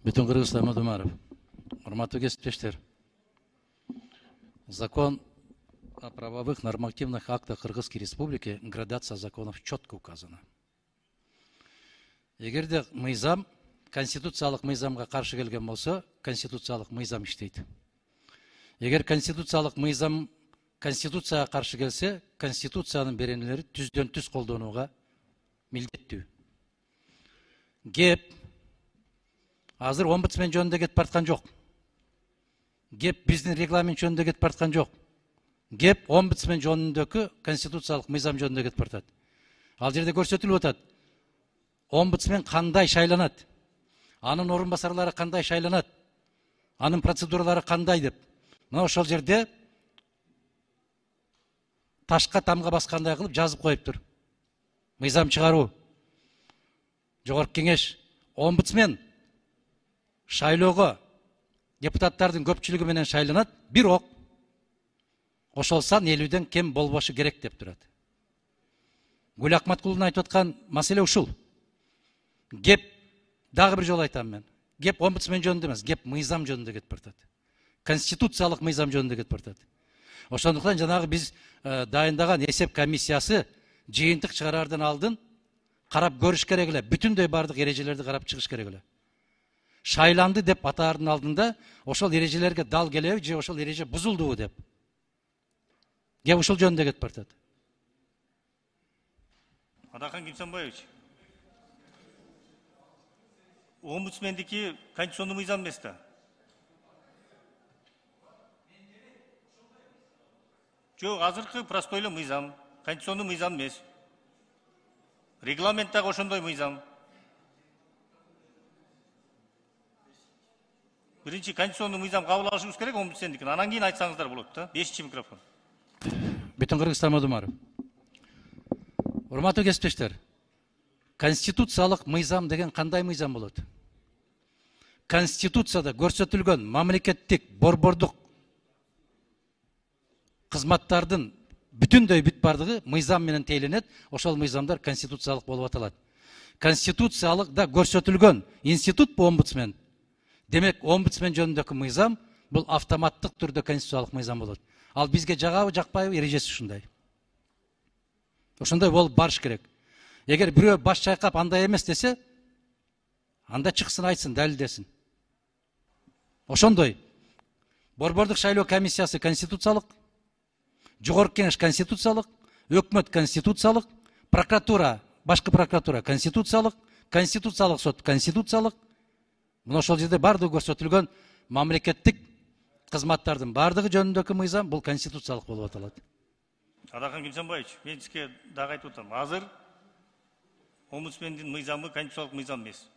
Bütün Kırgızistan Мадумаров. Урматтуу кесиптештер. Закон о правовых нормативных актах Кыргызской Республики, градация законов четко указана. Эгерде мыйзам конституциялык мыйзамга каршы келген болсо, конституциялык мыйзам иштейт. Эгер конституциялык мыйзам конституцияга каршы келсе, конституциянын беренелери түздөн түз колдонууга милдеттүү. Кеп азыр омбудсмен жөнүндө кетип бараткан жок. Кеп биздин регламент жөнүндө кетип бараткан жок. Кеп омбудсмен жөнүндөгү конституциялык мыйзам жөнүндө кетип баратат. Ал жерде көрсөтүлүп атат. Омбудсмен кандай шайланат? Анын орун басарлары кандай шайланат? Анын процедуралары кандай деп. Мына ошол жерде ташка тамга баскандай кылып жазып коюптур. Мыйзам чыгаруу. Жогорку кеңеш омбудсмен шайлоого депутаттардын көпчүлүгү менен шайланат, бирок ошол сан 50ден кем болбошу керек деп турат. Гүл Акматкулдун айтып аткан маселе ушул. Кеп дагы бир жолу айтам мен. Кеп омбудсмен жөнүндө эмес, кеп мыйзам жөнүндө кетип баратат. Конституциялык мыйзам жөнүндө кетип баратат. Ошондуктан жанагы биз дайындаган эсеп комиссиясы жыйынтык чыгараардан алдын карап көрүш керек эле. Бүтүндөй бардык эрежелерди карап чыгыш керек эле. Шайланды деп атаардын алдында ошол эрежелерге дал келеби же ошол эреже бузулдубу деп. Кеп ушул жөнүндө кетип баратат. Адахан Кимсанбаевич, омбудсмендики конституционный мыйзам эмес да. Жок, азыркы простой эле мыйзам, конституционный мыйзам эмес. Регламент дагы ошондой мыйзам. Биринчи конституционный мыйзам кабыл алышыбыз керек омбудсмендикин. Анан кийин айтсаңыздар болот да. 5-чи микрофон. Бүтүн Кыргызстан Мадумаров. Урматтуу кесиптештер. Конституциялык мыйзам деген кандай мыйзам болот? Конституцияда көрсөтүлгөн мамлекеттик борбордук кызматтардын бүтүндөй бүт бардыгы мыйзам менен тейлинет. Ошол мыйзамдар конституциялык болуп аталат. Конституциялыкта көрсөтүлгөн институт бу омбудсмен. Демек, омбудсмен жөнүндөгү мыйзам бул автоматтык түрдө конституциялык мыйзам болот. Ал бизге жагабы, жакпайбы, эрежеси ушундай. Ошондой болуп барыш керек. Эгер бирөө баш чайкап андай эмес десе, анда чыксын, айтсын, далилдесин. Ошондой борбордук шайлоо комиссиясы конституциялык, жогорку кеңеш конституциялык, өкмөт конституциялык, прокуратура, башкы прокуратура конституциялык, конституциялык сот конституциялык. Мына ошол жерде бардыгы көрсөтүлгөн мамлекеттик кызматтардын бардыгы жөнүндөгү мыйзам бул конституциялык болуп аталат. Адахан Кимсанбаевич, мен сизге дагы айтып атам. Азыр омбудсмендин мыйзамы конституциялык мыйзам эмес.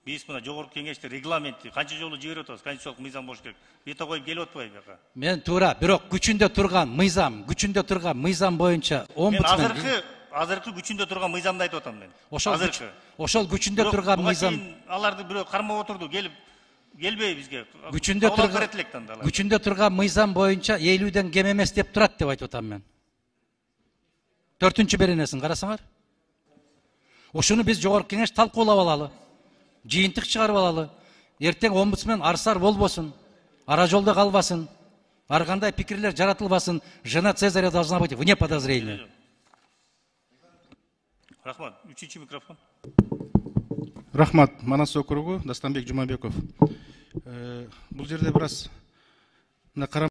Биз мына жогорку кеңеште регламентти канча жолу жиберип атабыз, конституциялык мыйзам болуш керек. Бете коюп келип атпайбы бияка? Мен туура, бирок күчүндө турган мыйзам боюнча омбудсмен. Мен азыркы күчүндө турган мыйзамды айтып атам мен. Ошол күчүндө турган мыйзам. Аларды бирөө кармап отурду, келбей бизге. Күчүндө турган мыйзам боюнча 50ден кем эмес деп турат деп айтып атам мен. 4-чү беренесин карасаңар. Ошону биз жогорку кеңеш талкуулап алалы. Жыйынтык чыгарып алалы. Эртең омбудсмен арсар болбосун, ара жолдо калбасын, ар кандай пикирлер жаратылбасын. Жена Цезаря должна быть вне подозрения. Рахмат. 3-чү микрофон. Рахмат. Манас округу, Дастанбек Жумабеков. Бул жерде бир аз